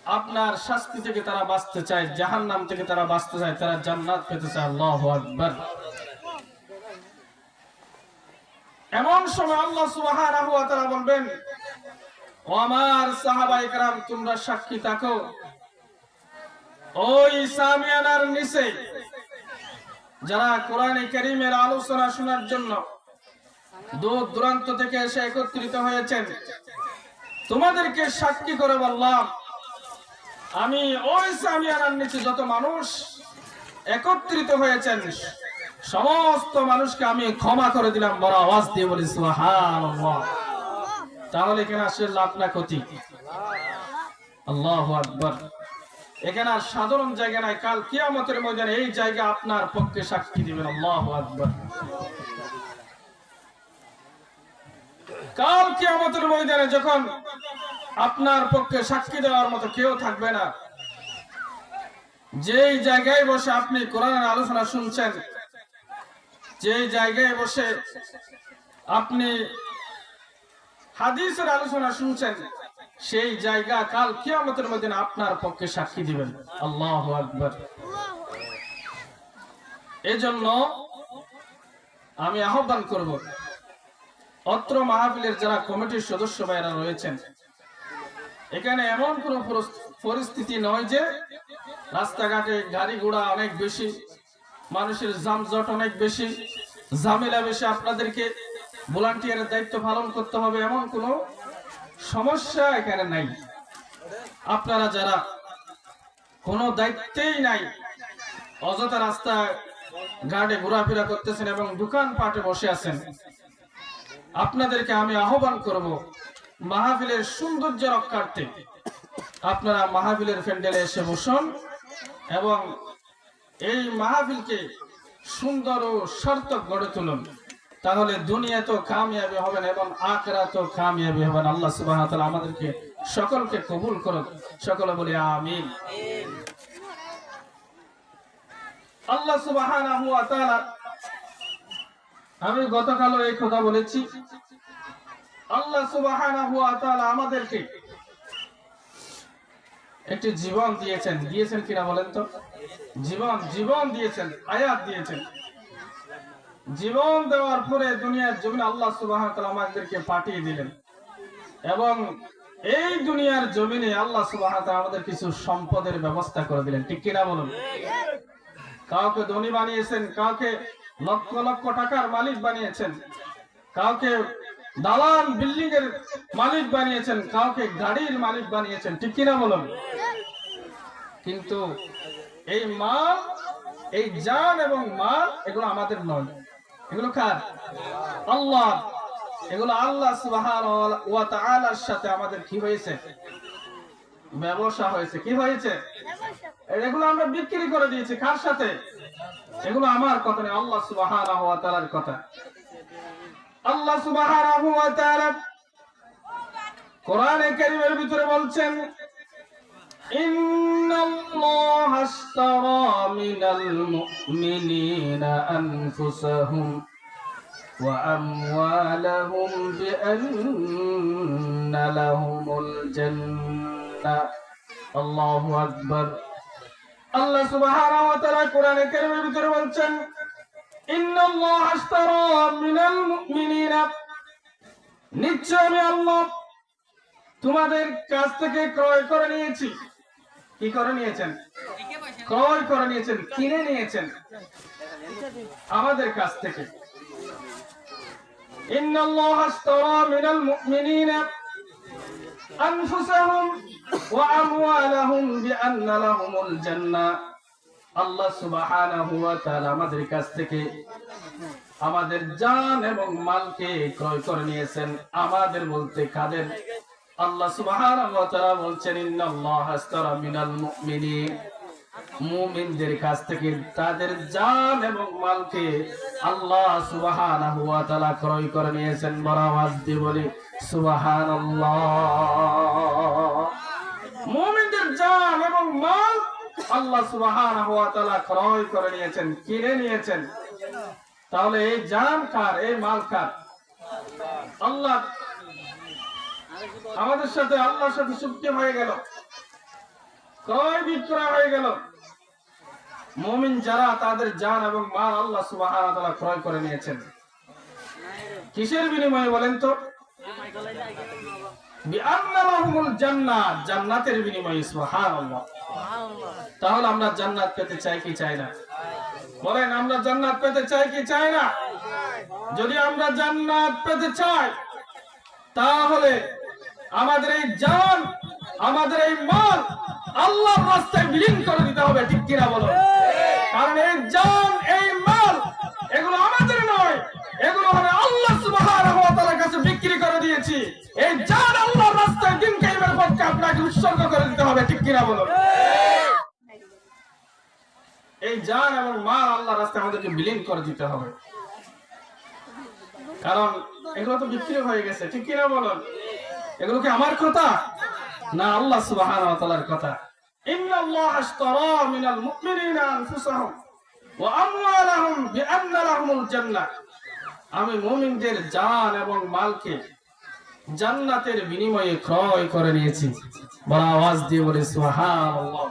আপনার শাস্তি থেকে তারা বাঁচতে চায়, জাহান্নাম থেকে তারা বাঁচতে চায়, তারা জান্নাত পেতে চায়। আল্লাহু আকবার। এমন সময় আল্লাহ সুবহানাহু ওয়া তাআলা বলবেন, ও আমার সাহাবায়ে কেরাম, তোমরা সাক্ষী থাকো, ওই সামিয়ানার নিচে যারা কোরআনে কারীমের আলোচনা শোনার জন্য দূর দূরান্ত থেকে এসে একত্রিত হয়েছেন, তোমাদেরকে সাক্ষী করে বললাম, আমি ওই সামিয়ানার নিচে যত মানুষ একত্রিত হয়েছেন সমস্ত মানুষকে আমি ক্ষমা করে দিলাম। বড় আওয়াজ দিয়ে বলি সুবহানাল্লাহ। তাহলে কেন আসলে লাভ না ক্ষতি? আল্লাহু আকবার। এখানে আর সাধারণ জায়গা নাই, কাল কিয়ামতের ময়দানে এই জায়গা আপনার পক্ষে সাক্ষী দিবেন। আল্লাহু আকবার। কাল কিয়ামতের ময়দানে যখন আপনার পক্ষে সাক্ষী দেওয়ার মতো কেউ থাকবে না, যেই জায়গায় বসে আপনি কোরআনের আলোচনা শুনছেন, যেই জায়গায় বসে আপনি হাদিসের আলোচনা শুনছেন, সেই জায়গা কাল কিয়ামতের ময়দানে আপনার পক্ষে সাক্ষী দিবেন। আল্লাহু আকবার। এজন্য আমি আহ্বান করব, অত্র মাহফিলের যারা কমিটির সদস্য ভাইরা রয়েছেন, এখানে এমন কোন পরিস্থিতি নয় যে রাস্তাঘাটে গাড়ি ঘোড়া অনেক বেশি, মানুষের যানজট অনেক বেশি, ঝামেলা বেশি, আপনাদেরকে ভলান্টিয়ারের দায়িত্ব পালন করতে হবে, এমন কোন সমস্যা এখানে নাই। আপনারা যারা কোনো দায়িত্বেই নাই, অযথা রাস্তা ঘাটে ঘোরাফেরা করতেছেন এবং দোকান পাটে বসে আছেন, আপনাদেরকে আমি আহ্বান করব, মাহফিলের সৌন্দর্য রক্ষার্থে আপনারা মাহফিলের প্যান্ডেলে এসে বসুন এবং এই মাহফিলকে সুন্দর ও সার্থক গড়ে তুলুন। তাহলে দুনিয়া তো কামিয়াবি হবেন এবং আখিরাতেও কামিয়াবি হবেন। আল্লাহ সুবহানাহু ওয়া তাআলা আমাদেরকে সকলকে কবুল করুন। সকলে বলি আমিন। আল্লাহ সুবহানাহু ওয়া তাআলা, আমি গতকালও এই কথা বলেছি, আল্লাহ সুবহানাহু ওয়া তাআলা আমাদেরকে একটি জীবন দিয়েছেন। দিয়েছেন কিনা বলেন তো? জীবন দিয়েছেন, হায়াত দিয়েছেন। জীবন দেওয়ার পরে দুনিয়ার জমিনে আল্লাহ সুবহানাহু ওয়া তাআলা আমাদেরকে পাঠিয়ে দিলেন এবং এই দুনিয়ার জমিনে আল্লাহ সুবহানাহু ওয়া তাআলা আমাদের কিছু সম্পদের ব্যবস্থা করে দিলেন। ঠিক কিনা বলুন? কাউকে ধনী বানিয়েছেন, কাউকে লক্ষ লক্ষ টাকার মালিক বানিয়েছেন, কাউকে দালান বিল্ডিং এর মালিক বানিয়েছেন, কাউকে গাড়ির মালিক বানিয়েছেন। ঠিক কিনা বলুন? কিন্তু এই মাল, এই জান এবং মাল, এগুলো আমাদের নয়, এগুলো কার? আল্লাহ। এগুলো আল্লাহ সুবহানাহু ওয়া তাআলার সাথে আমাদের কি হয়েছে? ব্যবসা হয়েছে। কি হয়েছে? এগুলো আমরা বিক্রি করে দিয়েছি। কার সাথে? এগুলো আমার কথা নয়, আল্লাহ সুবহানাহু ওয়া তাআলার কথা। আল্লাহ সুবহানাহু ওয়া তাআলা কোরআনে কারীমের ভিতরে বলছেন, ইন্নাল্লাহা আশতারা মিনাল মুমিনিনা আনফুসাহুম ওয়া আমওয়ালাহুম বিআন্না লাহুমুল জান্নাহ। আল্লাহু আকবার। আল্লাহ সুবহানাহু ওয়া তাআলা কোরআনে কারীমের ভিতরে বলছেন, ইন্নাল্লাহা আশতারা মিনাল মুমিনিনা, নিশ্চয় আমি আল্লাহ তোমাদের কাছ থেকে ক্রয় করে নিয়েছি। কি করে নিয়েছেন? ক্রয় করে নিয়েছেন, কিনে নিয়েছেন আমাদের কাছ থেকে। ইন্নাল্লাহা আশতারা মিনাল মুমিনিনা আনফুসাহুম ওয়া আমওয়ালাহুম বিআন্না লাহুমুল জান্নাহ। আল্লাহ সুবহানাহু ওয়া তাআলা আমাদের কাছ থেকে আমাদের জান এবং মালকে ক্রয় করে নিয়েছেন। আমাদের বলতে কাদের? আল্লাহ সুবহানাহু ওয়া তাআলা বলছেন, ইন্নাল্লাহা আশতারা মিনাল মুমিনিন, মুমিনদের কাছ থেকে তাদের জান এবং মালকে আল্লাহ সুবহানাহু ওয়া তাআলা ক্রয় করে নিয়েছেন। বড় আওয়াজ দিয়ে বলি সুবহানাল্লাহ। মুমিনদের জান এবং মাল আল্লাহ সুবহানাহু ওয়া তাআলা ক্রয় করে নিয়েছেন, কিনে নিয়েছেন। তাহলে এই জান কার? এই মাল কার? আল্লাহ। আমাদের সাথে আল্লাহর সাথে চুক্তি হয়ে গেল। ক্রয় বিক্রয় হয়ে গেল। মুমিন যারা তাদের জান এবং মাল আল্লাহ সুবহানাহু ওয়া তাআলা ক্রয় করে নিয়েছেন। কিসের বিনিময়ে বলেন তো? বিআন্না লাহুমুল জান্নাহ, জান্নাতের বিনিময়ে। সুবহানাল্লাহ। তাহলে আমরা জান্নাত পেতে চাই কি চাই না? বলেন, আমরা জান্নাত পেতে চাই কি চাই না? যদি আমরা জান্নাত পেতে চাই তাহলে আমাদের এই জান, আমাদের এই মাল আল্লাহর রাস্তায় বিলীন করে দিতে হবে, ঠিক কিনা বলো? কারণ এই জান, এই মাল এগুলো আমাদের নয়, এগুলো হবে আল্লাহ সুবহানাহু ওয়া তাআলার কাছে বিক্রি করে দিয়েছি। এই জান আল্লাহর রাস্তায় দিন কায়েমের পক্ষে আপনাকে উৎসর্গ করে দিতে হবে, ঠিক কিনা বলো? এই জান এবং মাল আল্লাহর রাস্তায় আমাদেরকে বিলীন করে দিতে হবে, কারণ এগুলো তো বিক্রি হয়ে গেছে, ঠিক কিনা বলুন? এগুলো কি আমার কথা না আল্লাহ সুবহানাহু ওয়া তাআলার কথা? ইন্নাল্লাহা আশতারা মিনাল মুমিনিনা আনফুসাহুম ওয়া আমওয়ালাহুম বিআন্না লাহুমুল জান্নাহ। আমি মুমিনদের জান এবং মালকে জান্নাতের বিনিময়ে ক্রয় করে নিয়েছি। বড় আওয়াজ দিয়ে বলে সুবহানাল্লাহ।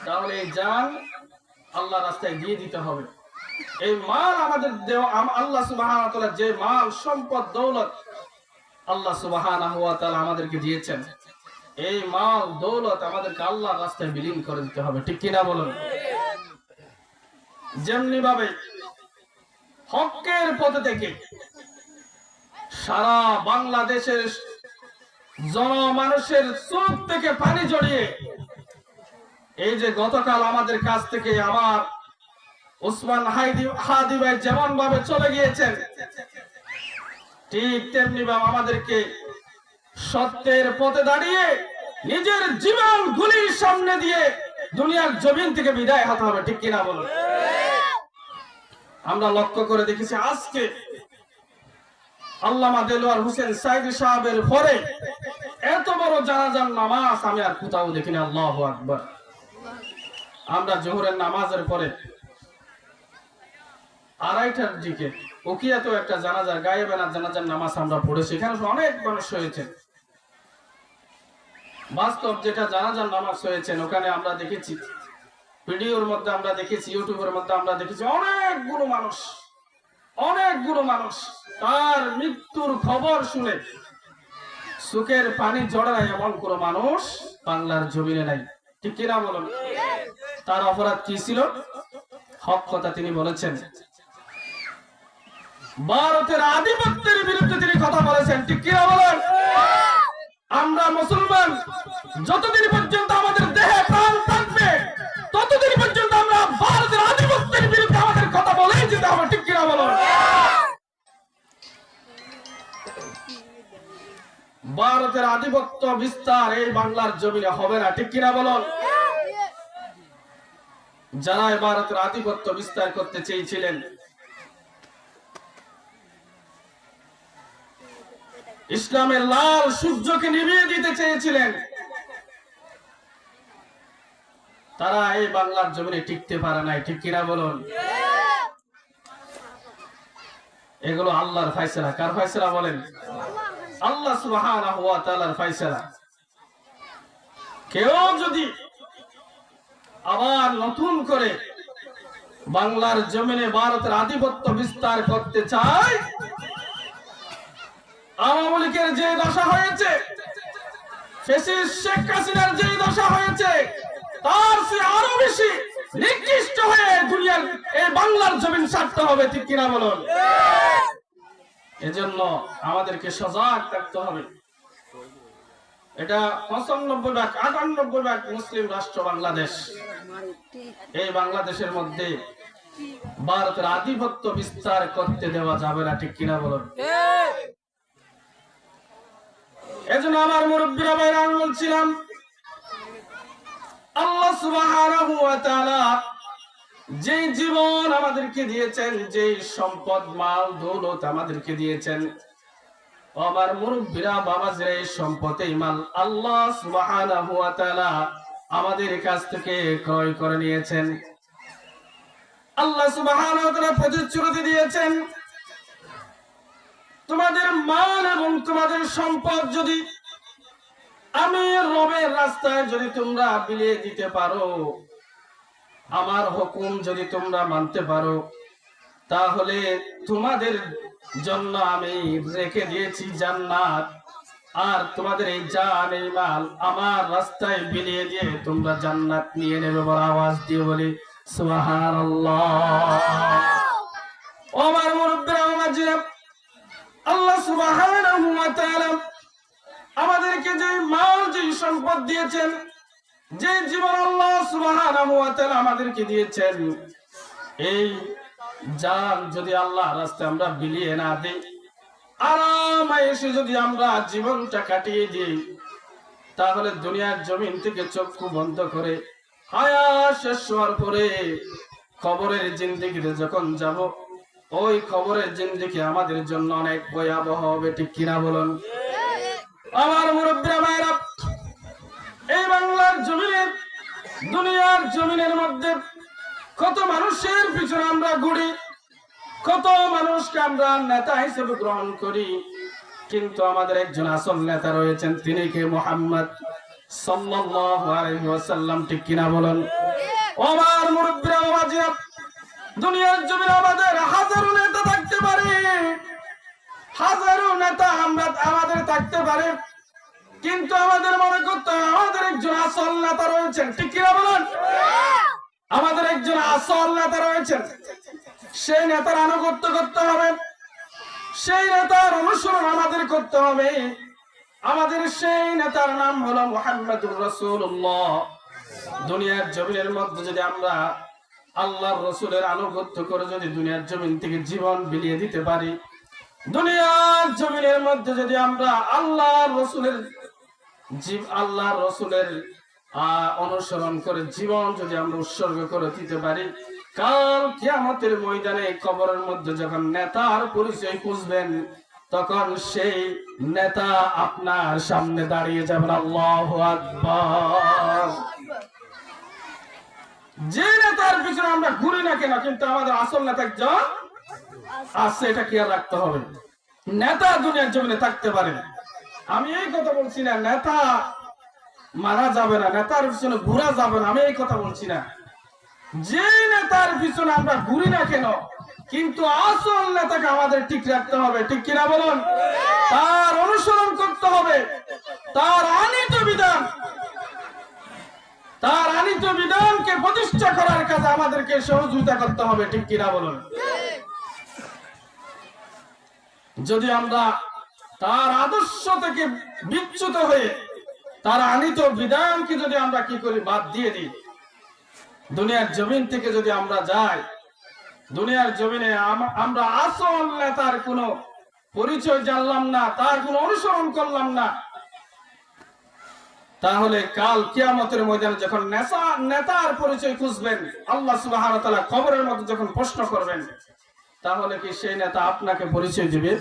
তাহলে এই জান আল্লাহর রাস্তায় দিয়ে দিতে হবে। এই মাল আমাদের দেওয়া, আল্লাহ সুবহানাহু ওয়া তাআলা যে মাল, সম্পদ, দৌলত আল্লাহ সুবহানাহু ওয়া তাআলা আমাদেরকে দিয়েছেন, এই মাল দৌলত আমাদেরকে আল্লাহর রাস্তায় বিলীন করে দিতে হবে, ঠিক কিনা বলুন? যেমনি ভাবে হকের পথে থেকে সারা বাংলাদেশের জনমানুষের চোখ থেকে পানি জড়িয়ে এই যে গতকাল আমাদের কাছ থেকে আমার ওসমান হাদি ভাই যেমন ভাবে চলে গিয়েছেন, ঠিক তেমনি ভাবে আমাদেরকে সত্যের পথে দাঁড়িয়ে নিজের জীবন গুলির সামনে দিয়ে দুনিয়ার জমিন থেকে বিদায় হতে হবে, ঠিক কিনা বলুন? আমরা লক্ষ্য করে দেখেছি আজকে আল্লামা দেলোয়ার হোসেন সাইদি সাহেবের পরে এত বড় জানাজার নামাজ আমি আর কোথাও দেখিনি। আল্লাহু আকবার। আমরা জোহরের নামাজের পরে 2:30টার দিকে উকিয়াতে একটা জানাজার গায়েবানা জানাজার নামাজ আমরা পড়েছি। এখানে অনেক মানুষ হয়েছে। বাস্তব যেটা জানাজার নামাজ হয়েছেন ওখানে আমরা দেখেছি, ভিডিওর মধ্যে আমরা দেখেছি, ইউটিউবের মধ্যে আমরা দেখেছি অনেকগুলো মানুষ তার মৃত্যুর খবর শুনে সুখের পানি জড়ায় এমন কোনো মানুষ বাংলার জমিনে নাই, ঠিক কিনা বলুন? তার অপরাধ কি ছিল? হক কথা তিনি বলেছেন, ভারতের আধিপত্যের বিরুদ্ধে তিনি কথা বলেছেন, ঠিক কিনা বলেন? আমরা মুসলমান যতদিন পর্যন্ত আমাদের দেহে প্রাণ থাকবে ততদিন পর্যন্ত আমরা ভারতের আধিপত্যের বিরুদ্ধে আমাদের কথা বলেই যেতে হবে, ঠিক কিনা বলেন? ভারতের আধিপত্য বিস্তার এই বাংলার জমিনে হবে না, ঠিক কিনা বলেন? যারা ভারতের আধিপত্য বিস্তার করতে চেয়েছিলেন, ইসলামের লাল সূর্যকে নিভিয়ে দিতে চেয়েছিলেন, তারা এই বাংলার জমিনে টিকতে পারে নাই, ঠিক কিনা বলুন? এগুলো আল্লাহর ফয়সালা। কার ফয়সালা বলেন? আল্লাহ সুবহানাহু ওয়া তাআলার ফয়সালা। কেউ যদি আবার নতুন করে বাংলার জমিনে ভারতের আধিপত্য বিস্তার করতে চায়, আওয়ামী লীগের যে দশা হয়েছে, ফ্যাসিস্ট শেখ হাসিনার যে দশা হয়েছে, তার চেয়ে আরো বেশি নিকৃষ্ট হয়ে দুনিয়ার এই বাংলার জমিন ছাড়তে হবে, ঠিক কিনা বলুন? এজন্য আমাদেরকে সজাগ থাকতে হবে। এটা 95 ভাগ 98 ভাগ মুসলিম রাষ্ট্র বাংলাদেশ। এই বাংলাদেশের মধ্যে ভারতের আধিপত্য বিস্তার করতে দেওয়া যাবে না, ঠিক কিনা বলুন? এজন্য আমার মুরব্বীরা ভাইরা আমি বলছিলাম, আল্লাহ সুবহানাহু ওয়া তাআলা যে জীবন আমাদেরকে দিয়েছেন, যে সম্পদ মাল দৌলত আমাদেরকে দিয়েছেন, আমার মুরব্বীরা বাবাজিরা, এই সম্পদ এই মাল আল্লাহ সুবহানাহু ওয়া তাআলা আমাদের কাছ থেকে ক্রয় করে নিয়েছেন। আল্লাহ সুবহানাহু ওয়া তাআলা প্রতিশ্রুতি দিয়েছেন, তোমাদের মাল এবং তোমাদের সম্পদ যদি আমি রবের রাস্তায় যদি তোমরা বিলিয়ে দিতে পারো, আমার হুকুম যদি তোমরা মানতে পারো, তাহলে তোমাদের জন্য আমি রেখে দিয়েছি জান্নাত। আর তোমাদের এই জান এই মাল আমার রাস্তায় বিলিয়ে দিয়ে তোমরা জান্নাত নিয়ে নেবে। বড় আওয়াজ দিয়ে বলি সুবহানাল্লাহ। আমার মুরব্বিরা, আমার জিয়া, আল্লাহ সুবহানাহু ওয়া তাআলা আমাদেরকে যে মাল যে সম্পদ দিয়েছেন, যে জীবন আল্লাহ সুবহানাহু ওয়া তাআলা আমাদেরকে দিয়েছেন, এই জান যদি আল্লাহ রাস্তায় আমরা বিলিয়ে না দিই, আরামে এসে যদি আমরা জীবনটা কাটিয়ে দিই, তাহলে দুনিয়ার জমিন থেকে চক্ষু বন্ধ করে হায়াত শেষ হওয়ার পরে কবরের জিন্দেগিতে যখন যাব, ওই কবরের জিন্দেগি আমাদের জন্য অনেক ভয়াবহ হবে। ঠিক কিনা বলুন? আমার মুরব্বিরা, মায়েরা, এই বাংলার জমিনে, দুনিয়ার জমিনের মধ্যে কত মানুষের পিছনে আমরা ঘুরি, কত মানুষকে আমরা নেতা হিসেবে গ্রহণ করি, কিন্তু আমাদের একজন আসল নেতা রয়েছেন, তিনি কে? মুহাম্মদ সাল্লাল্লাহু আলাইহি ওয়াসাল্লাম। ঠিক কিনা বলেন? আমার মুরব্বিরা, বাবাজিরা, দুনিয়ার জমিনে আমাদের হাজারো নেতা থাকতে পারে, হাজারো নেতা আমাদের থাকতে পারে, কিন্তু আমাদের মনে করতে হবে আমাদের একজন আসল নেতা রয়েছেন। ঠিক কিনা বলেন? আমাদের একজন আসল নেতা রয়েছেন, সেই নেতার আনুগত্য করতে হবে, সেই নেতার অনুসরণ আমাদের করতে হবে। আমাদের সেই নেতার নাম হলো মুহাম্মদুর রাসূলুল্লাহ। দুনিয়ার জমিনের মধ্যে যদি আমরা আল্লাহর রাসূলের আনুগত্য করে যদি দুনিয়ার জমিন থেকে জীবন বিলিয়ে দিতে পারি, দুনিয়ার জমিনের মধ্যে যদি আমরা আল্লাহর রাসূলের অনুসরণ করে জীবন যদি আমরা উৎসর্গ করে দিতে পারি, কাল কিয়ামতের ময়দানে কবরের মধ্যে যখন নেতার পরিচয় খুঁজবেন, তখন সেই নেতা আপনার সামনে দাঁড়িয়ে যাবেন। আল্লাহু আকবার। যে নেতার পিছনে আমরা ঘুরি না কেন, কিন্তু আমাদের আসল নেতা একজন আছে, এটা খেয়াল রাখতে হবে। নেতা দুনিয়ার জমিনে থাকতে পারে, আমি এই কথা বলছি না নেতা মারা যাবে না, নেতার পিছনে ঘোরা যাবে না, আমি এই কথা বলছি না। যে নেতার পিছনে আমরা ঘুরি না কেন, কিন্তু আসল নেতাকে আমাদের ঠিক রাখতে হবে। ঠিক কিনা বলুন? তার অনুসরণ করতে হবে, তার আনিত বিধানকে প্রতিষ্ঠা করার কাজে আমাদেরকে সহযোগিতা করতে হবে। ঠিক কিনা বলুন? যদি আমরা তার আদর্শ থেকে বিচ্যুত হয়ে তার আনিত বিধানকে যদি আমরা কি করি, বাদ দিয়ে দিই, দুনিয়ার জমিন থেকে যদি আমরা যাই, দুনিয়ার জমিনে আমরা আসল নেতার কোনো পরিচয় জানলাম না, তার কোনো অনুসরণ করলাম না, তাহলে কাল কিয়ামতের ময়দানে যখন নেতার পরিচয় খুঁজবেন, আল্লাহ সুবহানাহু ওয়া তাআলা কবরের মধ্যে যখন প্রশ্ন করবেন, তাহলে কি সেই নেতা আপনাকে পরিচয় দিবে?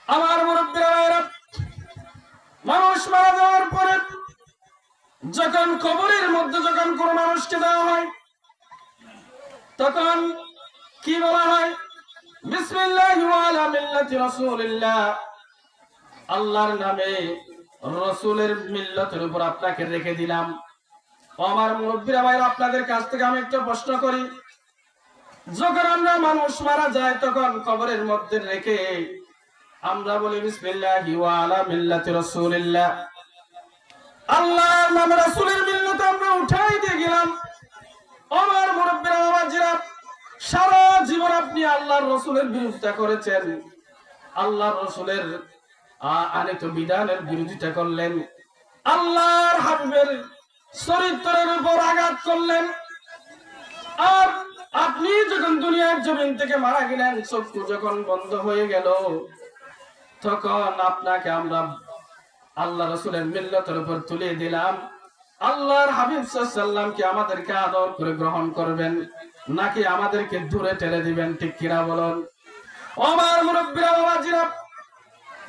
আমার মুরব্বিরা, মানুষ মারা যাওয়ার পরে যখন কবরের মধ্যে যখন কোন মানুষকে দেওয়া হয়, তখন কি বলা হয়? বিসমিল্লাহি ওয়া আলা মিল্লাতি রাসূলিল্লাহ, আল্লাহর নামে রাসূলের মিল্লাতের উপর আপনাকে রেখে দিলাম। আমার মুরব্বিরা ভাইরা, আপনাদের কাছ থেকে আমি একটা প্রশ্ন করি, যখন আমরা মানুষ মারা যায় তখন কবরের মধ্যে রেখে আমরা বলি বিসমিল্লাহি ওয়া আলা মিল্লাতি রাসূলিল্লাহ, আল্লাহর নামে রাসূলের মিল্লাত আমরা উঠাই দিয়ে গেলাম। আমার মুরব্বিরা, বাবাজিরা, সারা জীবন আপনি আল্লাহর রাসূলের বিরোধিতা করেছেন, আল্লাহর রাসূলের আনিত বিধানের বিরোধিতা করলেন, আল্লাহর হাবিবের চরিত্রের উপর আঘাত করলেন। আর আপনি যখন দুনিয়ার জমিন থেকে মারা গেলেন, চক্ষু যখন বন্ধ হয়ে গেল, তখন আপনাকে আমরা আল্লাহ রাসূলের মিল্লাতের উপর তুলে দিলাম। আল্লাহর হাবিব সাল্লাল্লাহু আলাইহি ওয়াসাল্লাম কি আমাদেরকে আদর করে গ্রহণ করবেন, নাকি আমাদেরকে দূরে ঠেলে দিবেন? ঠিক কিনা বলুন? আমার মুরব্বিরা, বাবাজিরা,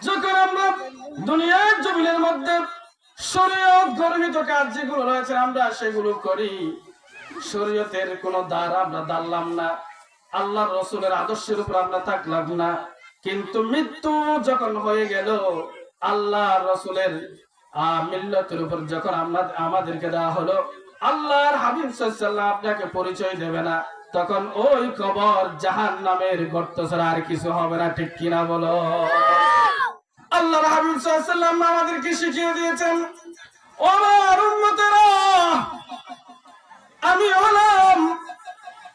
যখন আমরা দুনিয়ার জমিনের মধ্যে শরীয়ত গর্হিত কাজ যেগুলো রয়েছে আমরা সেগুলো করি, শরীয়তের কোন দ্বার আমরা দাঁড়ালাম না, আল্লাহর রাসূলের আদর্শের উপর আমরা থাকলাম না, কিন্তু মৃত্যু যখন হয়ে গেল আল্লাহ রাসূলের মিল্লাতের উপর যখন আমাদেরকে দেওয়া হলো, আল্লাহর হাবিব সাল্লাল্লাহু আলাইহি ওয়াসাল্লাম আপনাকে পরিচয় দেবে না, তখন ওই কবর জাহান্নামের গর্ত ছাড়া আর কিছু হবে না। ঠিক কিনা বলো? আল্লাহর হাবিব সাল্লাল্লাহু আলাইহি ওয়াসাল্লাম আমাদেরকে শিখিয়ে দিয়েছেন, ও আমার উম্মতেরা, আমি হলাম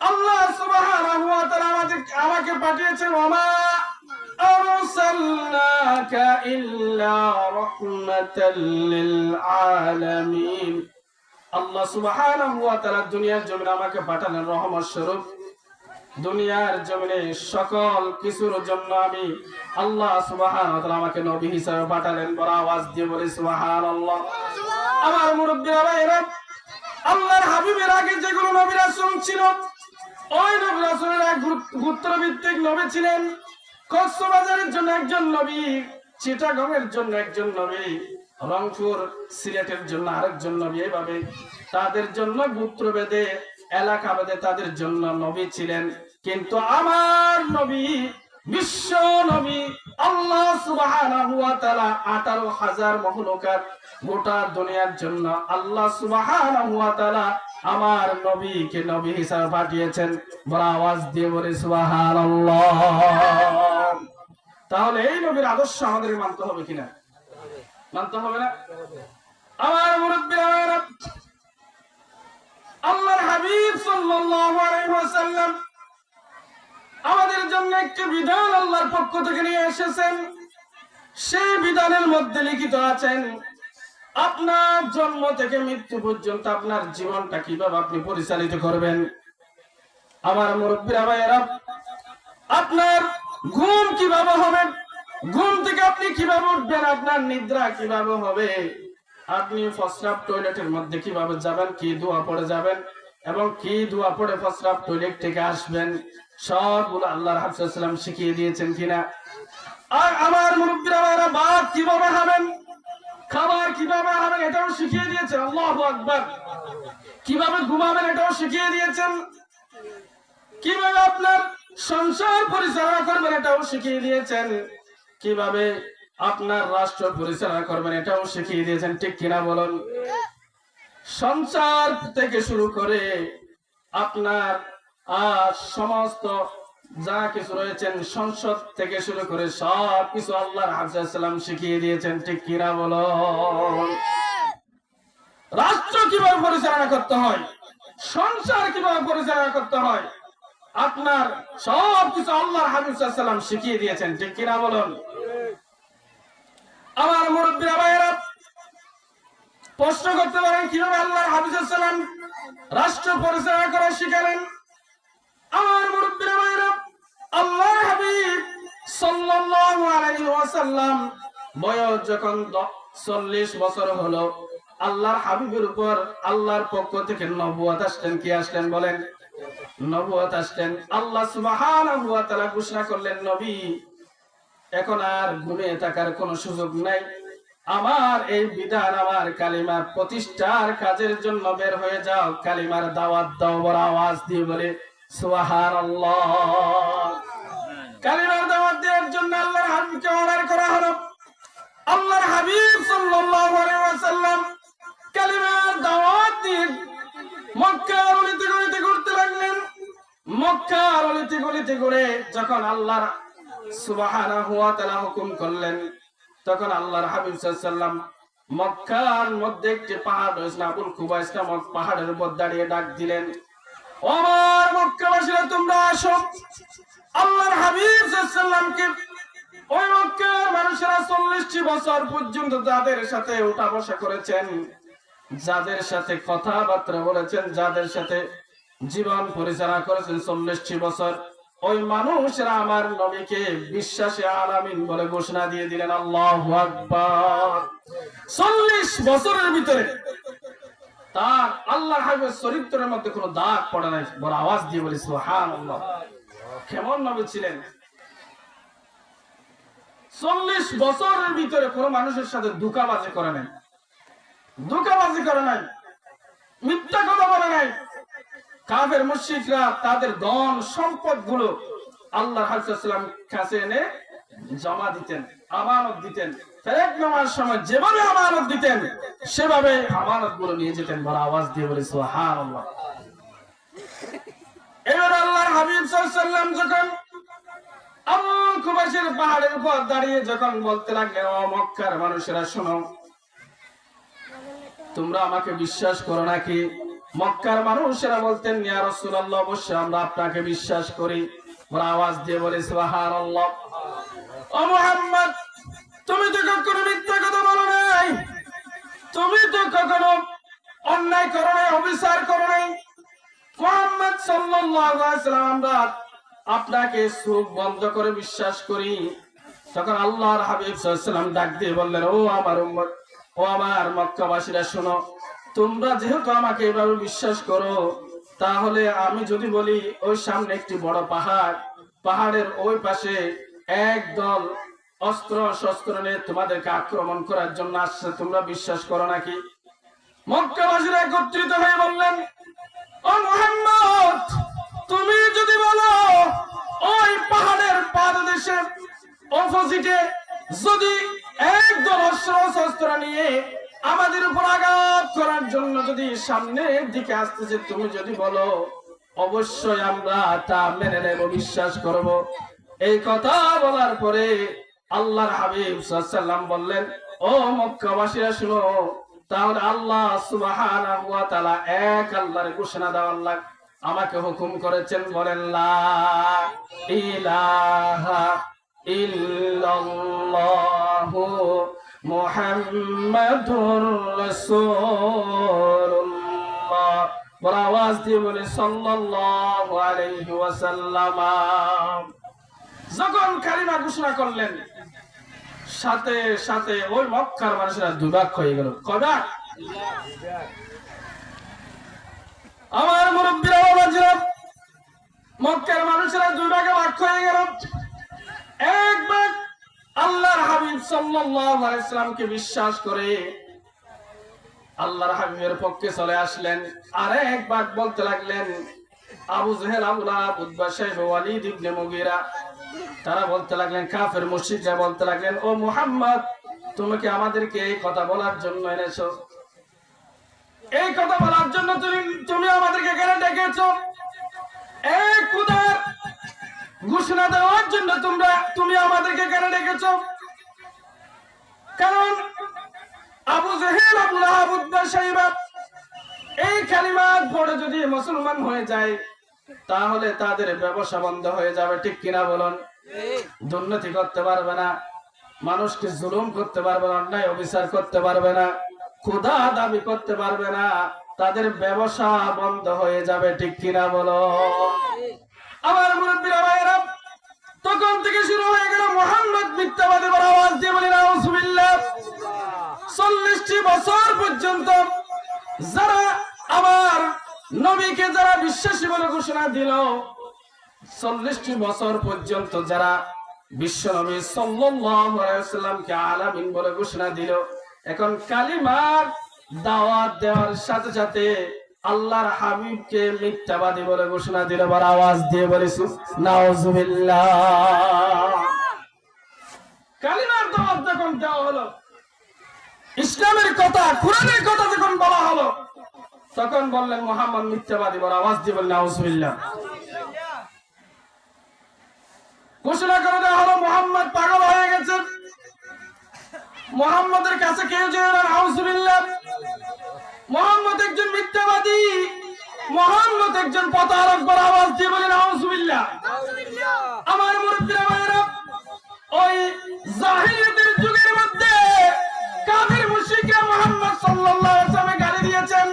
আল্লাহ সুবহানাহু ওয়া তাআলা আমাকে পাঠিয়েছেন, ওমা আরসালনাকা ইল্লা রাহমাতাল লিল আলামিন। আল্লাহ সুবহানাহু ওয়া তাআলা দুনিয়ার জমিনে আমাকে পাঠালেন রহমত স্বরূপ। দুনিয়ার জমিনে সকল কিছুর জন্য আমি আল্লাহ সুবহানাহু ওয়া তাআলা আমাকে নবী হিসেবে পাঠালেন। বড় আওয়াজ দিয়ে বলি সুবহানাল্লাহ। আমার মুরব্বিরা ভাইরা, আল্লাহর হাবিবের আগে যেগুলো নবী রাসূল ছিল, ওই নবী রাসূলের এক গোত্রভিত্তিক নবী ছিলেন। কক্সবাজারের জন্য একজন নবী, চিটাগংয়ের জন্য একজন নবী, রংপুর সিলেটের জন্য আরেকজন নবী। এইভাবে তাদের জন্য গোত্রভেদে, এলাকা ভেদে তাদের জন্য নবী ছিলেন। কিন্তু আমার নবী, বিশ্ব নবী, আল্লাহ সুবহানাহু ওয়া তাআলা 18,000 মখলুকাত গোটা দুনিয়ার জন্য আল্লাহ সুবহানাহু ওয়া তাআলা আমার নবীকে নবী হিসেবে পাঠিয়েছেন। বড় আওয়াজ দিয়ে বলি সুবহানাল্লাহ। তাহলে এই নবীর আদর্শ আমাদের মানতে হবে কিনা? মানতে হবে না? আমার মুরব্বিরা, আল্লাহর হাবিব সাল্লাল্লাহু আলাইহি ওয়াসাল্লাম আমাদের জন্য একটি বিধান আল্লাহর পক্ষ থেকে নিয়ে এসেছেন। সেই বিধানের মধ্যে লিখিত আছেন, আপনার জন্ম থেকে মৃত্যু পর্যন্ত আপনার জীবনটা কিভাবে আপনি পরিচালিত করবেন। আমার মুরব্বিরা ভাইয়েরা, আপনার ঘুম কিভাবে হবে, ঘুম থেকে আপনি কিভাবে উঠবেন, আপনার নিদ্রা কিভাবে হবে, আপনি প্রস্রাব টয়লেটের মধ্যে কিভাবে যাবেন, কি দোয়া পড়ে যাবেন এবং কি দোয়া পড়ে প্রস্রাব টয়লেট থেকে আসবেন, সবগুলো আল্লাহর হাবিব সাল্লাল্লাহু আলাইহি ওয়াসাল্লাম শিখিয়ে দিয়েছেন কিনা? আর আমার মুরব্বিরা ভাইরা, ভাত কিভাবে খাবেন, খাবার কিভাবে খাবেন, এটাও শিখিয়ে দিয়েছেন। আল্লাহু আকবার। কিভাবে ঘুমাবেন, এটাও শিখিয়ে দিয়েছেন। কিভাবে আপনার সংসার পরিচালনা করবেন, এটাও শিখিয়ে দিয়েছেন। কিভাবে আপনার রাষ্ট্র পরিচালনা করবেন, এটাও শিখিয়ে দিয়েছেন। ঠিক কিনা বলুন? সংসার থেকে শুরু করে আপনার সমস্ত যা কিছু রয়েছেন, সংসদ থেকে শুরু করে সব কিছু আল্লাহর হাবিব সাল্লাল্লাহু আলাইহি ওয়াসাল্লাম শিখিয়ে দিয়েছেন। ঠিক কিনা বলুন? রাষ্ট্র কিভাবে পরিচালনা করতে হয়, সংসার কিভাবে পরিচালনা করতে হয়, আপনার সব কিছু আল্লাহর হাবিব সাল্লাল্লাহু আলাইহি ওয়াসাল্লাম শিখিয়ে দিয়েছেন। ঠিক কিনা বলুন? আমার মুরব্বিরা ভাইয়েরা, প্রশ্ন করতে পারেন, কিভাবে আল্লাহর হাবিব সাল্লাল্লাহু আলাইহি ওয়াসাল্লাম রাষ্ট্র পরিচালনা করা শিখালেন? আমার মুরব্বিরা ভাইয়েরা, আল্লাহর হাবিব সাল্লাল্লাহু আলাইহি ওয়াসাল্লাম বয়স যখন 40 বছর হলো, আল্লাহর হাবিবের উপর আল্লাহর পক্ষ থেকে নবুয়ত আসলেন। কি আসলেন বলেন? নবুয়ত আসলেন। আল্লাহ সুবহানাহু ওয়া তাআলা ঘোষণা করলেন, নবী এখন আর ঘুমিয়ে থাকার কোনো সুযোগ নাই। আমার এই বিধান, আমার কালিমার প্রতিষ্ঠার কাজের জন্য বের হয়ে যাও, কালিমার দাওয়াত দাও। বড় আওয়াজ দিয়ে বলে সুবহানাল্লাহ। কালিমার দাওয়াত দেওয়ার জন্য আল্লাহর হাবিবকে অর্ডার করা হলো। আল্লাহর হাবিব সাল্লাল্লাহু আলাইহি ওয়াসাল্লাম কালিমার দাওয়াত দিয়ে মক্কার অলিতে গলিতে ঘুরতে লাগলেন। মক্কার অলিতে গলিতে ঘুরে যখন আল্লাহর সুবহানাহু ওয়া তাআলা হুকুম করলেন, তখন আল্লাহর হাবিব সাল্লাল্লাহু আলাইহি ওয়াসাল্লাম মক্কার মধ্যে একটি পাহাড় রয়েছে, আবুল কুবাইস নামক পাহাড়ের উপর দাঁড়িয়ে ডাক দিলেন, ও আমার মক্কাবাসীরা, তোমরা আসো। আল্লাহর হাবিব সাল্লাল্লাহু আলাইহি ওয়াসাল্লামকে ওই মক্কার মানুষেরা 40টি বছর পর্যন্ত যাদের সাথে উঠা বসা করেছেন, যাদের সাথে কথাবার্তা বলেছেন, যাদের সাথে জীবন পরিচালনা করেছেন 40টি বছর, ওই মানুষরা আমার নবীকে বিশ্বাসে আলামিন বলে ঘোষণা দিয়ে দিলেন। আল্লাহু আকবার। 40 বছরের ভিতরে তার আল্লাহর হাবিবের চরিত্রের মধ্যে কোনো দাগ পড়ে নাই। বড় আওয়াজ দিয়ে বলি সুবহানাল্লাহ। কেমন নবী ছিলেন? 40 বছরের ভিতরে কোনো মানুষের সাথে ধোঁকাবাজি করে নাই, ধোঁকাবাজি করে নাই, মিথ্যা কথা বলে নাই। কাফের মুশরিকরা তাদের ধন সম্পদ গুলো আল্লাহর হাবিব সাল্লাল্লাহু আলাইহি ওয়াসাল্লাম কাছে এনে জমা দিতেন, আমানত দিতেন। ফরজ নামাজ সময় যেভাবে আমানত দিতেন সেভাবে আমানত গুলো নিয়ে যেতেন। বড় আওয়াজ দিয়ে বলে সুবহানাল্লাহ। এবার আল্লাহর হাবিব সাল্লাল্লাহু আলাইহি ওয়াসাল্লাম যখন আবু কুবাইসের পাহাড়ের উপর দাঁড়িয়ে যখন বলতে লাগলেন, ও মক্কার মানুষেরা শোনো, তোমরা আমাকে বিশ্বাস করো নাকি? মক্কার মানুষেরা বলতেন, ইয়া রাসূলুল্লাহ, অবশ্যই আমরা আপনাকে বিশ্বাস করি। বড় আওয়াজ দিয়ে বলে সুবহানাল্লাহ। ও মুহাম্মদ, তুমি তো কখনো মিথ্যা কথা বলো নাই, তুমি তো কখনো অন্যায় করো নাই, অবিচার করো নাই। মুহাম্মদ সাল্লাল্লাহু আলাইহি ওয়াসাল্লাম, আমরা আপনাকে চোখ বন্ধ করে বিশ্বাস করি। তখন আল্লাহর হাবিব সাল্লাল্লাহু আলাইহি ওয়াসাল্লাম ডাক দিয়ে বললেন, ও আমার উম্মত, ও আমার মক্কাবাসীরা শোনো, তোমরা যেহেতু আমাকে এভাবে বিশ্বাস করো, তাহলে আমি যদি বলি ওই সামনে একটি বড় পাহাড়, পাহাড়ের ওই পাশে একদল অস্ত্র শস্ত্র নিয়ে তোমাদেরকে আক্রমণ করার জন্য আসছে, তোমরা বিশ্বাস করো নাকি? মক্কাবাসীরা একত্রিত হয়ে বললেন, ও মুহাম্মদ, তুমি যদি বলো ওই পাহাড়ের পাদদেশে অপোজিটে যদি একদল অস্ত্র শস্ত্র নিয়ে আমাদের উপর আঘাত করার জন্য যদি সামনের দিকে আসতেছে, তুমি যদি বলো, অবশ্যই আমরা তা মেনে নেব, বিশ্বাস করব। এই কথা বলার পরে আল্লাহর হাবিব সাল্লাল্লাহু আলাইহি ওয়াসাল্লাম বললেন, ও মক্কাবাসীরা শুনো, তাহলে আল্লাহ সুবহানাহু ওয়া তাআলা এক আল্লাহর ঘোষণা দেওয়ার লাগ আমাকে হুকুম করেছেন, বলেন লা ইলাহা ইল্লাল্লাহু মুহাম্মাদুর রাসূলুল্লাহ। বড় আওয়াজ দিয়ে বলে সাল্লাল্লাহু আলাইহি ওয়াসাল্লাম। যখন কালিমা ঘোষণা করলেন, সাথে সাথে ওই মক্কার মানুষেরা দুভাগ হয়ে গেল। কয়টা? আমার মুরব্বিরা, বাবাজিরা, মক্কার মানুষেরা দুই ভাগে ভাগ হয়ে গেল। এক ভাগ আল্লাহর হাবিব সাল্লাল্লাহু আলাইহি ওয়াসাল্লামকে বিশ্বাস করে আল্লাহর হাবিবের পক্ষে চলে আসলেন। আর এক ভাগ বলতে লাগলেন, আবু জেহেল, আবু লাহাব, উতবা, শাইবা, ওয়ালিদ ইবনে মুগীরা, তারা বলতে লাগলেন, কাফের মুশরিকরা বলতে লাগলেন, ও মুহাম্মদ, তুমি কি আমাদেরকে এই কথা বলার জন্য এনেছো? এই কথা বলার জন্য তুমি আমাদেরকে কেন ডেকেছো? এই খোদার ঘোষণা দেওয়ার জন্য তুমি আমাদেরকে কেন ডেকেছো? কারণ আবু জেহেল, আবু লাহাব, উতবা, শাইবা এই কালিমা পড়ে যদি মুসলমান হয়ে যায়, তাহলে তাদের ব্যবসা বন্ধ হয়ে যাবে, ঠিক কিনা বলুন? দুর্নীতি করতে পারবে না, মানুষকে জুলুম করতে পারবে না, অন্যায় অবিচার করতে পারবে না, ক্ষুধা দাবি করতে পারবে না, তাদের ব্যবসা বন্ধ হয়ে যাবে, ঠিক কিনা বলো? আমার মুরব্বিরা, ভাইরা, তখন থেকে শুরু হয়ে গেল মুহাম্মদ মিথ্যাবাদী। বড় আওয়াজ দিয়ে বলি নাউজুবিল্লাহ। 40টি বছর পর্যন্ত যারা আমার নবীকে যারা বিশ্বাসী বলে ঘোষণা দিল, 40টি বছর পর্যন্ত যারা বিশ্ব নবী সাল্লাল্লাহু আলাইহি ওয়াসাল্লামকে আলামিন বলে ঘোষণা দিল, এখন কালিমার দাওয়াত দেওয়ার সাথে সাথে আল্লাহর হাবিবকে মিথ্যাবাদী বলে ঘোষণা দিল। বড় আওয়াজ দিয়ে বলেছি নাউজুবিল্লাহ। কালিমার দাওয়াত যখন দেওয়া হলো, ইসলামের কথা, কোরআনের কথা যখন বলা হলো, তখন বললেন মুহাম্মদ মিথ্যাবাদী। বড় আওয়াজ দিয়ে বললেন নাউজুবিল্লাহ। ঘোষণা করে দেওয়া হলো মুহাম্মদ পাগল হয়ে গেছে, মুহাম্মদের কাছে কেউ যেও না, নাউজুবিল্লাহ। মুহাম্মদ একজন মিথ্যাবাদী, মুহাম্মদ একজন প্রতারক। বড় আওয়াজ দিয়ে বলেন নাউজুবিল্লাহ। আমার মুরব্বিরা, ভাইরা, ওই জাহিলিয়াতের যুগের মধ্যে কাফির মুশরিকরা মুহাম্মদ সাল্লাল্লাহু আলাইহি ওয়াসাল্লামকে গালি দিয়েছেন,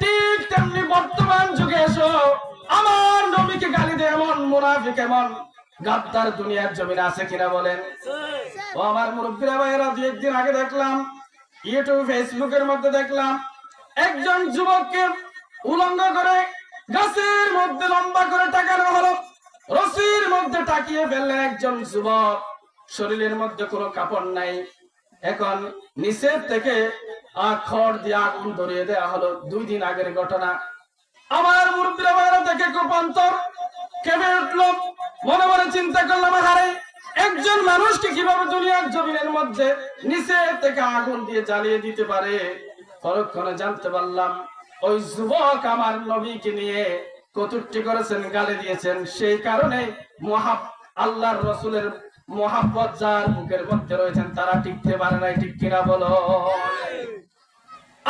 ঠিক তেমনি বর্তমান যুগে এসো আমার নবীকে গালি দেয় এমন মুনাফিক, এমন গাদ্দার দুনিয়ার জমিনে আছে কিনা বলেন? ও আমার মুরব্বিরা, ভাইরা, দুই একদিন আগে দেখলাম ইউটিউব ফেসবুকের মধ্যে দেখলাম একজন যুবককে উলঙ্গ করে গাছের মধ্যে লম্বা করে টাকানো হলো, রশির মধ্যে টাকিয়ে ফেললেন একজন যুবক, শরীরের মধ্যে কোনো কাপড় নাই, এখন নিচের থেকে খড় দিয়ে আগুন ধরিয়ে দেওয়া হলো। 2 দিন আগের ঘটনা। আমার মুরব্বিরা, ভাইরা, দেখে খুব অন্তর কেঁপে উঠলো, মনে মনে চিন্তা করলাম, হারে একজন মানুষকে কিভাবে দুনিয়ার জমিনের মধ্যে নিচে থেকে আগুন দিয়ে জ্বালিয়ে দিতে পারে পরক্ষণে জানতে পারলাম। ওই যুবক আমার নবীকে নিয়ে কটূক্তি করেছেন, গালি দিয়েছেন। সেই কারণে আল্লাহর রাসূলের মুহাব্বত যার মুখের মধ্যে রয়েছেন তারা টিকতে পারে নাই, ঠিক কিনা বলো?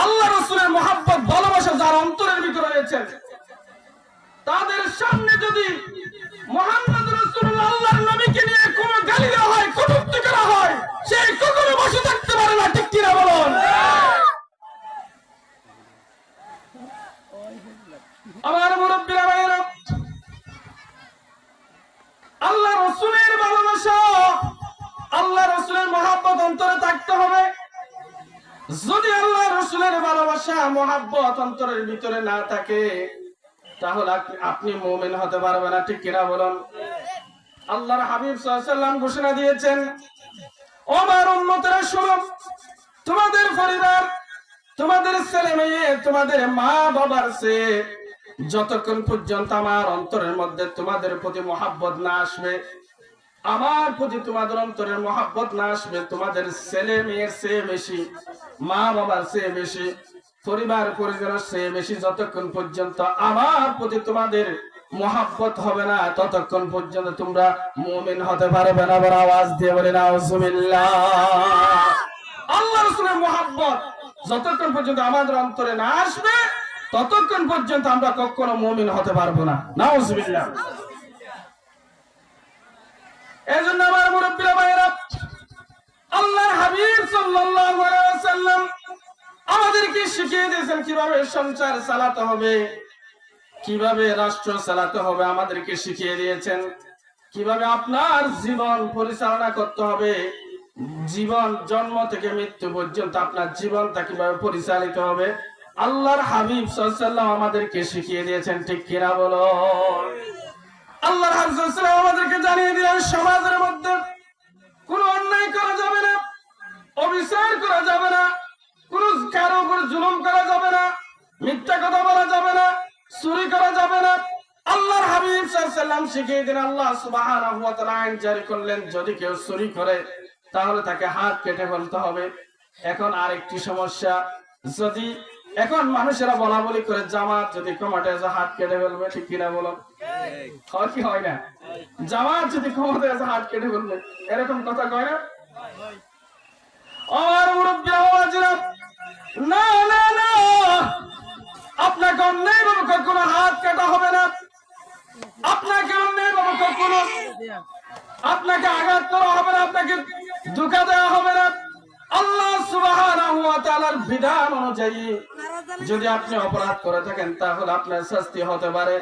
আল্লাহ রাসূলের মুহাব্বত ভালোবাসা যার অন্তরের ভিতরে রয়েছে, তাদের সামনে যদি মুহাম্মদ রাসূলুল্লাহ আল্লাহর নবীকে নিয়ে কোনো গালি দেওয়া হয়, কটূক্তি করা হয়, সে কখনো বসে থাকতে পারে না, ঠিক কিনা বলুন? আমার মুরব্বিরা ভাইরা, আল্লাহ রাসূলের ভালোবাসা, আল্লাহ রাসূলের মুহাব্বত অন্তরে থাকতে হবে। যদি আল্লাহ রাসূলের ভালোবাসা মুহাব্বত অন্তরের ভিতরে না থাকে তাহলে আপনি মুমিন হতে পারবেন না, ঠিক কিনা বলুন? আল্লাহর হাবিব সাল্লাল্লাহু আলাইহি ওয়াসাল্লাম ঘোষণা দিয়েছেন, ও আমার উম্মতেরা শুনো, তোমাদের পরিবার, তোমাদের ছেলে মেয়ে, তোমাদের মা বাবার চেয়ে যতক্ষণ পর্যন্ত আমার অন্তরের মধ্যে তোমাদের প্রতি মুহাব্বত না আসবে, আমার প্রতি তোমাদের অন্তরের মুহাব্বত না আসবে, তোমাদের ছেলে মেয়ের চেয়ে বেশি, মা বাবার চেয়ে বেশি, পরিবার পরিজনের চেয়ে বেশি যতক্ষণ পর্যন্ত আমার প্রতি তোমাদের মুহাব্বত হবে না ততক্ষণ পর্যন্ত তোমরা মুমিন হতে পারবে না। বড় আওয়াজ দিয়ে বলেন নাউজুবিল্লাহ। আল্লাহর রাসূলের মুহাব্বত যতক্ষণ পর্যন্ত আমাদের অন্তরে না আসবে ততক্ষণ পর্যন্ত আমরা কখনো মুমিন হতে পারবো না। নাউজুবিল্লাহ। এজন্য আমার মুরব্বিরা ভাইরা, আল্লাহর হাবিব সাল্লাল্লাহু আলাইহি ওয়াসাল্লাম আমাদেরকে শিখিয়ে দিয়েছেন কিভাবে সংসার চালাতে হবে, কিভাবে রাষ্ট্র চালাতে হবে, আমাদেরকে শিখিয়ে দিয়েছেন কিভাবে আপনার জীবন পরিচালনা করতে হবে, জীবন জন্ম থেকে মৃত্যু পর্যন্ত আপনার জীবনটা কিভাবে পরিচালিত হবে আল্লাহর হাবিব সাল্লাল্লাহু আলাইহি ওয়াসাল্লাম আমাদেরকে শিখিয়ে দিয়েছেন, ঠিক কিনা বলো? আল্লাহর হাবিব সাল্লাল্লাহু আলাইহি ওয়াসাল্লাম আমাদেরকে জানিয়ে দিলেন সমাজের মধ্যে কোনো অন্যায় করা যাবে না, অবিচার করা যাবে না, কোন কারো উপর জুলুম করা যাবে না, মিথ্যা কথা বলা যাবে না, চুরি করা যাবে না। আল্লাহর হাবিব সাল্লাল্লাহু আলাইহি ওয়াসাল্লাম শিখিয়ে দিলেন, আল্লাহ সুবহানাহু ওয়া তাআলা আইন জারি করলেন যদি কেউ চুরি করে তাহলে তাকে হাত কেটে ফেলতে হবে। এখন আরেকটি সমস্যা, যদি এখন মানুষেরা বলা বলি করে জামাত যদি ক্ষমতায় এসে হাত কেটে ফেলবে, ঠিক কিনা বলো? হয় কি হয় না? জামাত যদি ক্ষমতায় এসে হাত কেটে ফেলবে, এরকম কথা কয় না? আমার মুরব্বী আওয়াজরা, না না না, আপনাকে অন্যায় ভাবে কখনো হাত কাটা হবে না, আপনাকে অন্যায় ভাবে কখনো আপনাকে আঘাত করা হবে না, আপনাকে ধোঁকা দেওয়া হবে না। আল্লাহ সুবহানাহু ওয়া তাআলার বিধান অনুযায়ী যদি আপনি অপরাধ করে থাকেন তাহলে আপনার শাস্তি হতে পারে,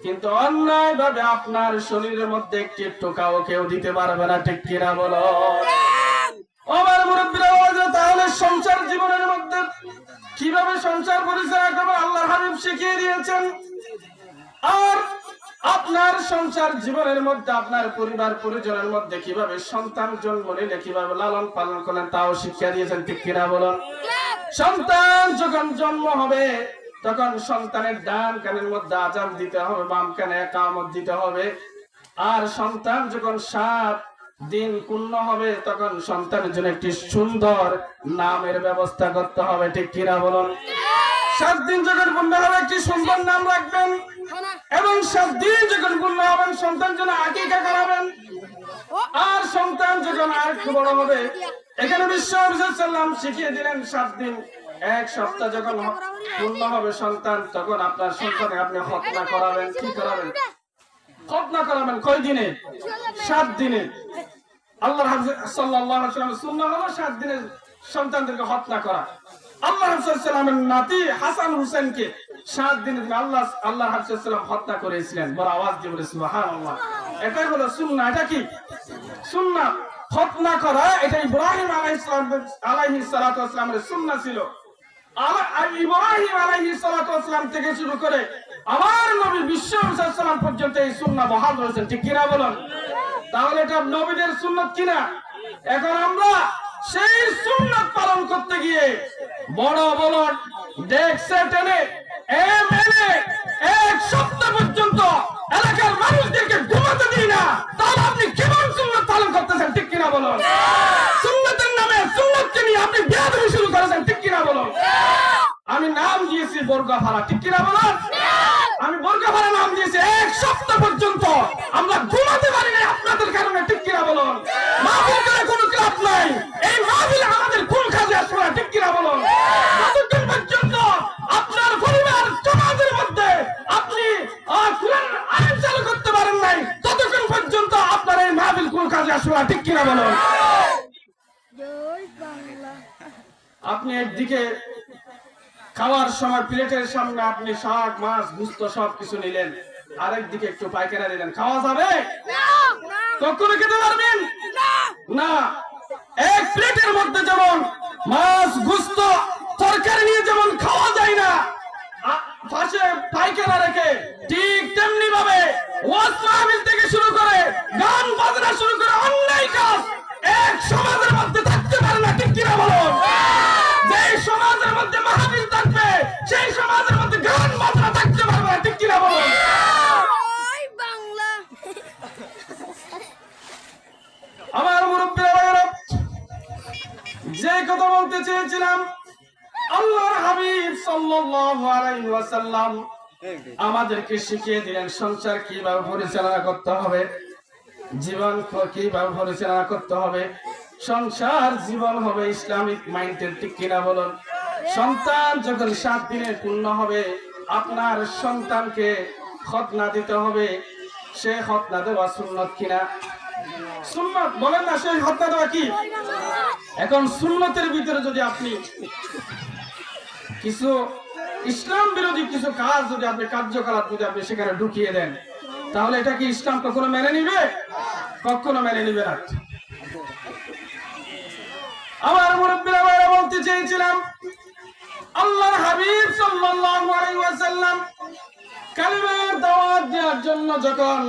কিন্তু অন্যায় ভাবে আপনার শরীরের মধ্যে একটি টোকাও কেউ দিতে পারবে না, ঠিক কিনা বলো? আমার মুরব্বিরা, তাহলে সংসার জীবনের মধ্যে কিভাবে সংসার পরিচালনা করবে আল্লাহর হাবিব শিখিয়ে দিয়েছেন। আর আপনার সংসার জীবনের মধ্যে আপনার পরিবার পরিজনের মধ্যে কিভাবে সন্তান জন্ম নিলে কিভাবে লালন পালন করলেন তাও শিক্ষা দিয়েছেন, ঠিক কিনা বলুন? সন্তান যখন জন্ম হবে তখন সন্তানের ডান কানের মধ্যে আযান দিতে হবে, বাম কানে ইকামত দিতে হবে। আর সন্তান যখন 7 দিন পূর্ণ হবে তখন সন্তানের জন্য একটি সুন্দর নামের ব্যবস্থা করতে হবে, ঠিক কিনা বলুন? 7 দিন যখন পূর্ণ হবে একটি সুন্দর নাম রাখবেন, এবং 7 দিন যখন পূর্ণ হবেন সন্তান জন্য আকিকা করাবেন। আর সন্তান যখন আর একটু বড় হবে, এখানে বিশ্ব নবী সাল্লাল্লাহু আলাইহি ওয়াসাল্লাম শিখিয়ে দিলেন 7 দিন, 1 সপ্তাহ যখন পূর্ণ হবে সন্তান তখন আপনার সন্তানকে আপনি খতনা করাবেন। কি করাবেন? খতনা করাবেন। কয় দিনে? 7 দিনে। আল্লাহর হাবিব সাল্লাল্লাহু আলাইহি ওয়াসাল্লামের সুন্নাহ হলো 7 দিনে সন্তানদেরকে খতনা করা। আল্লাহর হাবিব সাল্লাল্লাহু আলাইহি ওয়াসাল্লামের নাতি হাসান হুসাইনকে 7 দিনে আল্লাহর হাবিব সাল্লাল্লাহু আলাইহি ওয়াসাল্লাম খতনা করেছিলেন। বড় আওয়াজ দিয়ে বলে সুবহানাল্লাহ। এটাই হলো সুন্নাহ। এটা কি সুন্নাহ? খতনা করা। এটা ইব্রাহিম আলাইহিস সালাতু ওয়াস সালামের সুন্নাহ ছিল। ইব্রাহিম আলাইহিস সালাতু ওয়াস সালাম থেকে শুরু করে আমার নবী বিশ্ব নবী সাল্লাল্লাহু আলাইহি ওয়াসাল্লাম পর্যন্ত এই সুন্নাহ বহাল রয়েছে, ঠিক কিনা বলুন? তাহলে এটা নবীদের সুন্নাত কিনা? এখন আমরা সেই সুন্নাত পালন করতে গিয়ে বড় বড় ডেস্ক টেনে এমএলএ 1 সপ্তাহ পর্যন্ত এলাকার মানুষদেরকে ঘুমাতে দিই না, তাহলে আপনি কেমন সুন্নাত পালন করতে দিয়েছি বর্গাভাড়া, ঠিক কিনা বলেন? আমি বর্গাভাড়া নাম দিয়েছি। 1 সপ্তাহ পর্যন্ত আমরা ঘুমাতে পারি না আপনাদের কারণে, ঠিক কিনা বলেন? মাহফিল করে কোনো ক্লাব নাই, এই মাহফিলে আমাদের কোন কাজে আসবে না, ঠিক কিনা বলেন? যতক্ষণ পর্যন্ত আপনার পরিবার সমাজের মধ্যে আপনি কোরআন আইন চালু করতে পারেন নাই, ততক্ষণ পর্যন্ত আপনার এই মাহফিল কোন কাজে আসবে না, ঠিক কিনা বলেন? আপনি একদিকে খাওয়ার সময় প্লেটের সামনে আপনি শাক মাছ গুস্ত সবকিছু নিলেন, আরেকদিকে একটু পায়খানা দিলেন, খাওয়া যাবে? কখনো খেতে পারবেন না। এক প্লেটের মধ্যে যেমন মাছ গুস্ত তরকারি নিয়ে যেমন খাওয়া যায় না, পাশে পায়খানা রেখে, ঠিক তেমনি ভাবে ওয়াজ মাহফিল থেকে শুরু করে গান বাজনা শুরু করে অন্যায় কাজ এক সমাজের মধ্যে থাকতে পারে না, ঠিক কিনা বলুন? যে সমাজের মধ্যে মাহফিল থাকবে সেই সমাজের মধ্যে গান বাজনা থাকতে পারবে না, ঠিক কিনা বলুন? আমার মুরব্বিরা, যে কথা বলতে চেয়েছিলাম, আল্লাহর হাবিব সাল্লাল্লাহু আলাইহি ওয়াসাল্লাম আমাদেরকে শিখিয়ে দিলেন সংসার কিভাবে পরিচালনা করতে হবে, জীবন কিভাবে পরিচালনা করতে হবে। সংসার জীবন হবে ইসলামিক মাইন্ডের, ঠিক কিনা বলুন? সন্তান যখন 7 দিনে পূর্ণ হবে, আপনার সন্তানকে খতনা দিতে হবে। সে খতনা দেওয়া সুন্নত কিনা? সুন্নত, বলেন না? সেই খতনা দেওয়া কি? এখন সুন্নতের ভিতরে যদি আপনি কিছু ইসলাম বিরোধী কিছু কাজ যদি আপনি কার্যকলাপ যদি আপনি সেখানে ঢুকিয়ে দেন, তাহলে এটা কি ইসলাম কখনো মেনে নিবে? কখনো মেনে নিবে না। আমার মুরব্বিরা ভাইরা, বলতে চেয়েছিলাম, আল্লাহর হাবিব সাল্লাল্লাহু আলাইহি ওয়াসাল্লাম কালিমার দাওয়াত দেওয়ার জন্য যখন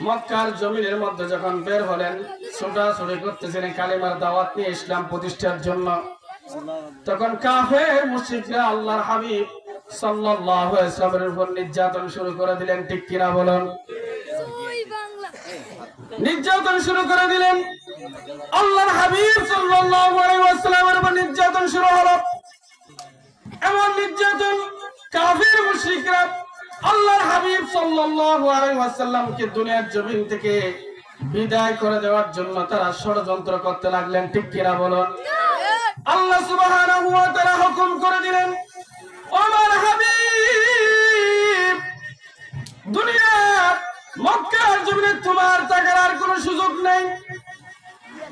মক্কার জমিনের মধ্যে যখন বের হলেন, ছোটাছুটি করতেছিলেন কালিমার দাওয়াত নিয়ে ইসলাম প্রতিষ্ঠার জন্য, তখন কাফের মুশরিকরা আল্লাহর হাবিব সাল্লাল্লাহু আলাইহি ওয়াসাল্লামের উপর নির্যাতন শুরু করে দিলেন, ঠিক কিনা বলুন? নির্যাতন শুরু করে দিলেন। আল্লাহর হাবিব সাল্লাল্লাহু আলাইহি ওয়াসাল্লামের উপর নির্যাতন শুরু হলো। এমন নির্যাতন, কাফের মুশরিকরা আল্লাহর হাবিব সাল্লাল্লাহু আলাইহি ওয়াসাল্লামকে দুনিয়ার জমিন থেকে বিদায় করে দেওয়ার জন্য তারা ষড়যন্ত্র করতে লাগলেন, ঠিক কিনা বলুন? আল্লাহ সুবহানাহু ওয়া তাআলা হুকুম করে দিলেন, আমার হাবিব, দুনিয়ার মক্কার জমিনে তোমার থাকার আর কোনো সুযোগ নেই।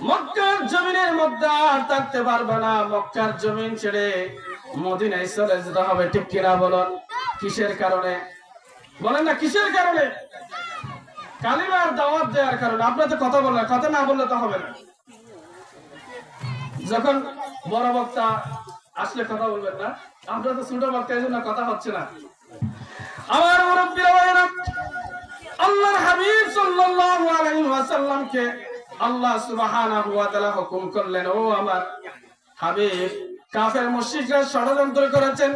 মক্কার জমিনের মধ্যে আর থাকতে পারবে না। মক্কার জমিন ছেড়ে মদিনায় চলে যেতে হবে, ঠিক কিনা বলুন? কিসের কারণে? বলেন না, কিসের কারণে? কালিমার দাওয়াত দেওয়ার কারণে। আপনার তো কথা বললেন, কথা না বললে তো হবে না। যখন বড় বক্তা আসলে কথা বলবেন না, আমরা তো ছোট বক্তা, এই জন্য কথা হচ্ছে না। আমার মুরব্বিরা ভাইরা, আল্লাহর হাবিব সাল্লাল্লাহু আলাইহি ওয়াসাল্লামকে আল্লাহ সুবহানাহু ওয়া তাআলা হুকুম করলেন, ও আমার হাবিব, কাফের মুশরিকরা ষড়যন্ত্র করেছেন,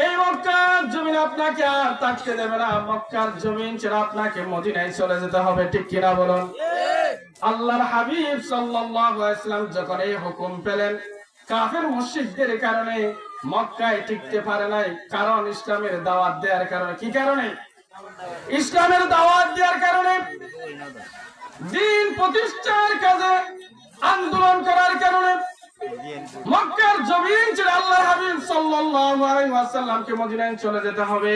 এই মক্কার জমিন আপনাকে আর থাকতে দেবে না। মক্কার জমিন ছেড়ে আপনাকে মদিনায় চলে যেতে হবে, ঠিক কিনা বলুন? আল্লাহর হাবিব সাল্লাল্লাহু আলাইহি ওয়াসাল্লাম যখন এই হুকুম পেলেন, কাফের মুশরিকদের কারণে মক্কায় টিকতে পারে নাই। কারণ ইসলামের দাওয়াত দেওয়ার কারণে। কি কারণে? ইসলামের দাওয়াত দেওয়ার কারণে, দ্বীন প্রতিষ্ঠার কাজে আন্দোলন করার কারণে মক্কার জমিন ছেড়ে আল্লাহর হাবিব সাল্লাল্লাহু আলাইহি ওয়াসাল্লামকে মদিনায় চলে যেতে হবে।